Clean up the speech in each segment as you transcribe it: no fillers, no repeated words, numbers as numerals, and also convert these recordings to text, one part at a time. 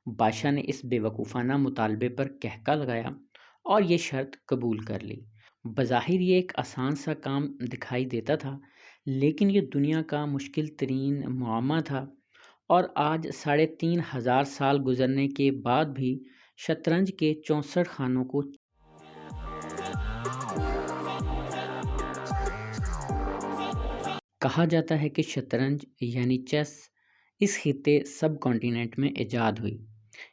بادشاہ نے اس بے وقوفانہ مطالبے پر کہکا لگایا اور یہ شرط قبول کر لی۔ بظاہر یہ ایک آسان سا کام دکھائی دیتا تھا، لیکن یہ دنیا کا مشکل ترین معمہ تھا، اور آج 3500 سال گزرنے کے بعد بھی شطرنج کے 64 خانوں کو کہا جاتا ہے کہ شطرنج یعنی چیس اس خطے سب کانٹیننٹ میں ایجاد ہوئی۔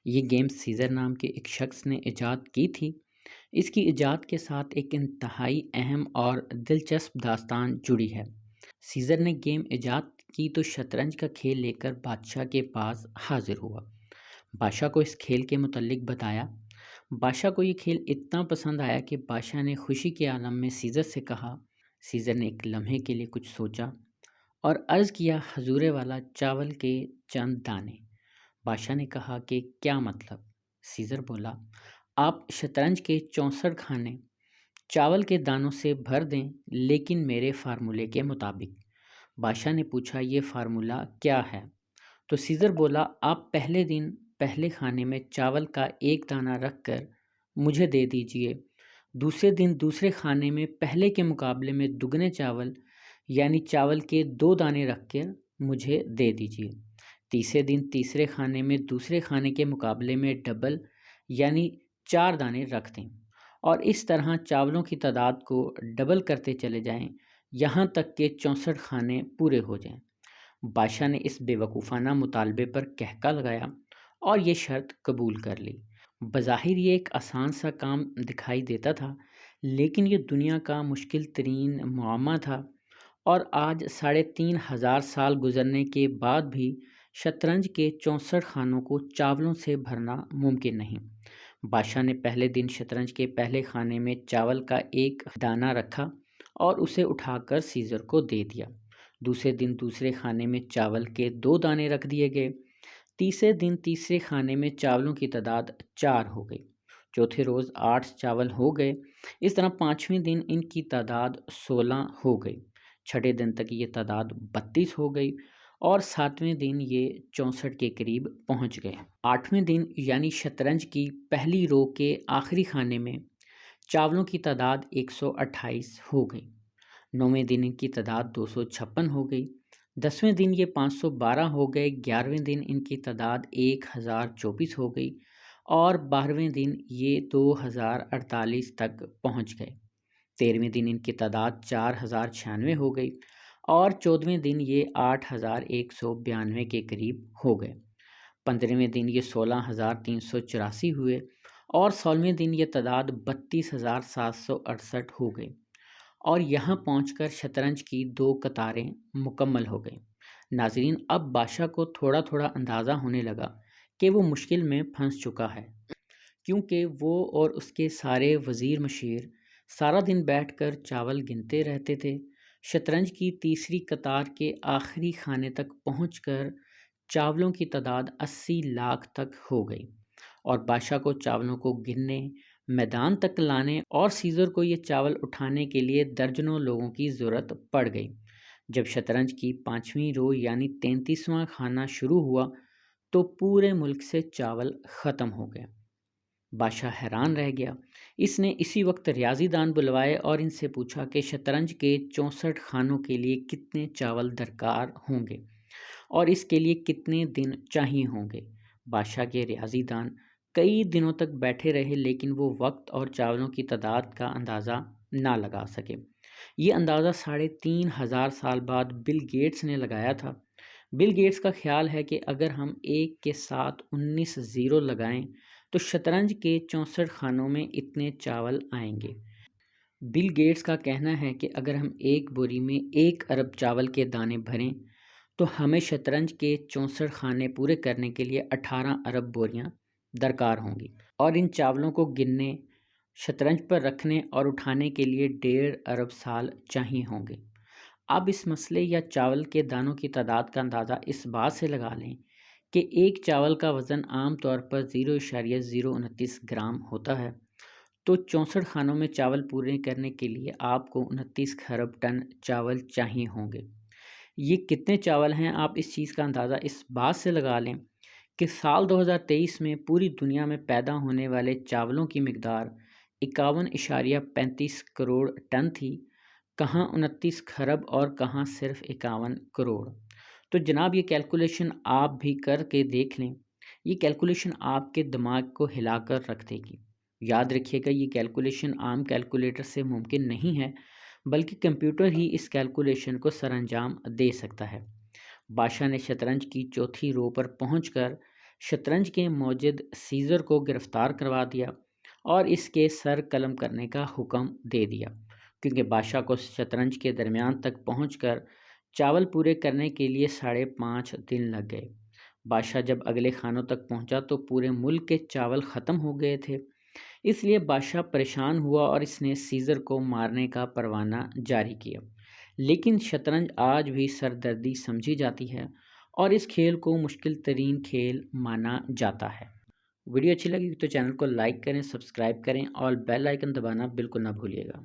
یہ گیم سیزر نام کے ایک شخص نے ایجاد کی تھی۔ اس کی ایجاد کے ساتھ ایک انتہائی اہم اور دلچسپ داستان جڑی ہے۔ سیزر نے گیم ایجاد کی تو شطرنج کا کھیل لے کر بادشاہ کے پاس حاضر ہوا۔ بادشاہ کو اس کھیل کے متعلق بتایا۔ بادشاہ کو یہ کھیل اتنا پسند آیا کہ بادشاہ نے خوشی کے عالم میں سیزر سے کہا۔ سیزر نے ایک لمحے کے لیے کچھ سوچا اور عرض کیا، حضور والا، چاول کے چند دانے۔ بادشاہ نے کہا کہ کیا مطلب؟ سیزر بولا، آپ شطرنج کے 64 خانے چاول کے دانوں سے بھر دیں، لیکن میرے فارمولے کے مطابق۔ بادشاہ نے پوچھا، یہ فارمولہ کیا ہے؟ تو سیزر بولا، آپ پہلے دن پہلے خانے میں چاول کا ایک دانہ رکھ کر مجھے دے دیجئے، دوسرے دن دوسرے خانے میں پہلے کے مقابلے میں دگنے چاول یعنی چاول کے 2 دانے رکھ کر مجھے دے دیجئے، تیسرے دن تیسرے خانے میں دوسرے خانے کے مقابلے میں ڈبل یعنی 4 دانے رکھ دیں، اور اس طرح چاولوں کی تعداد کو ڈبل کرتے چلے جائیں یہاں تک کہ 64 خانے پورے ہو جائیں۔ بادشاہ نے اس بے وقوفانہ مطالبے پر کہکا لگایا اور یہ شرط قبول کر لی۔ بظاہر یہ ایک آسان سا کام دکھائی دیتا تھا، لیکن یہ دنیا کا مشکل ترین معمہ تھا، اور آج 3500 سال گزرنے کے بعد بھی شطرنج کے 64 خانوں کو چاولوں سے بھرنا ممکن نہیں۔ بادشاہ نے پہلے دن شطرنج کے پہلے خانے میں چاول کا ایک دانہ رکھا اور اسے اٹھا کر سیزر کو دے دیا۔ دوسرے دن دوسرے خانے میں چاول کے 2 دانے رکھ دیے گئے، تیسرے دن تیسرے خانے میں چاولوں کی تعداد 4 ہو گئی، چوتھے روز 8 چاول ہو گئے، اس طرح 5ویں دن ان کی تعداد 16 ہو گئی، چھٹے دن تک یہ تعداد 32 ہو گئی، اور 7ویں دن یہ 64 کے قریب پہنچ گئے۔ 8ویں دن یعنی شطرنج کی پہلی رو کے آخری خانے میں چاولوں کی تعداد 128 ہو گئی، 9ویں دن ان کی تعداد 256 ہو گئی، 10ویں دن یہ 512 ہو گئے، 11ویں دن ان کی تعداد 1024 ہو گئی، اور 12ویں دن یہ 2048 تک پہنچ گئے، 13ویں دن ان کی تعداد 4096 ہو گئی، اور 14ویں دن یہ 8192 کے قریب ہو گئے، 15ویں دن یہ 16384 ہوئے، اور 16ویں دن یہ تعداد 32768 ہو گئی، اور یہاں پہنچ کر شطرنج کی 2 قطاریں مکمل ہو گئیں۔ ناظرین، اب بادشاہ کو تھوڑا تھوڑا اندازہ ہونے لگا کہ وہ مشکل میں پھنس چکا ہے، کیونکہ وہ اور اس کے سارے وزیر مشیر سارا دن بیٹھ کر چاول گنتے رہتے تھے۔ شطرنج کی تیسری قطار کے آخری خانے تک پہنچ کر چاولوں کی تعداد 80 لاکھ تک ہو گئی، اور بادشاہ کو چاولوں کو گننے، میدان تک لانے اور سیزر کو یہ چاول اٹھانے کے لیے درجنوں لوگوں کی ضرورت پڑ گئی۔ جب شطرنج کی 5ویں رو یعنی 33واں خانہ شروع ہوا تو پورے ملک سے چاول ختم ہو گئے۔ بادشاہ حیران رہ گیا۔ اس نے اسی وقت ریاضی دان بلوائے اور ان سے پوچھا کہ شطرنج کے 64 خانوں کے لیے کتنے چاول درکار ہوں گے اور اس کے لیے کتنے دن چاہیے ہوں گے۔ بادشاہ کے ریاضی دان کئی دنوں تک بیٹھے رہے، لیکن وہ وقت اور چاولوں کی تعداد کا اندازہ نہ لگا سکے۔ یہ اندازہ 3500 سال بعد بل گیٹس نے لگایا تھا۔ بل گیٹس کا خیال ہے کہ اگر ہم 1 کے ساتھ 19 زیرو لگائیں تو شطرنج کے 64 خانوں میں اتنے چاول آئیں گے۔ بل گیٹس کا کہنا ہے کہ اگر ہم ایک بوری میں 1 ارب چاول کے دانے بھریں تو ہمیں شطرنج کے 64 خانے پورے کرنے کے لیے 18 ارب بوریاں درکار ہوں گی، اور ان چاولوں کو گننے، شطرنج پر رکھنے اور اٹھانے کے لیے 1.5 ارب سال چاہیے ہوں گے۔ اب اس مسئلے یا چاول کے دانوں کی تعداد کا اندازہ اس بات سے لگا لیں کہ ایک چاول کا وزن عام طور پر 0.029 گرام ہوتا ہے، تو 64 خانوں میں چاول پورے کرنے کے لیے آپ کو 29 خرب ٹن چاول چاہیے ہوں گے۔ یہ کتنے چاول ہیں، آپ اس چیز کا اندازہ اس بات سے لگا لیں کہ سال 2023 میں پوری دنیا میں پیدا ہونے والے چاولوں کی مقدار 51.35 کروڑ ٹن تھی، کہاں 29 خرب اور کہاں صرف 51 کروڑ۔ تو جناب یہ کیلکولیشن آپ بھی کر کے دیکھ لیں، یہ کیلکولیشن آپ کے دماغ کو ہلا کر رکھ دے گی۔ یاد رکھیے گا یہ کیلکولیشن عام کیلکولیٹر سے ممکن نہیں ہے، بلکہ کمپیوٹر ہی اس کیلکولیشن کو سر انجام دے سکتا ہے۔ بادشاہ نے شطرنج کی چوتھی رو پر پہنچ کر شطرنج کے موجد سیزر کو گرفتار کروا دیا اور اس کے سر قلم کرنے کا حکم دے دیا، کیونکہ بادشاہ کو شطرنج کے درمیان تک پہنچ کر چاول پورے کرنے کے لیے 5.5 دن لگ گئے۔ بادشاہ جب اگلے خانوں تک پہنچا تو پورے ملک کے چاول ختم ہو گئے تھے، اس لیے بادشاہ پریشان ہوا اور اس نے سیزر کو مارنے کا پروانہ جاری کیا۔ لیکن شطرنج آج بھی سردردی سمجھی جاتی ہے اور اس کھیل کو مشکل ترین کھیل مانا جاتا ہے۔ ویڈیو اچھی لگی تو چینل کو لائک کریں، سبسکرائب کریں اور بیل آئیکن دبانا بالکل نہ بھولیے گا۔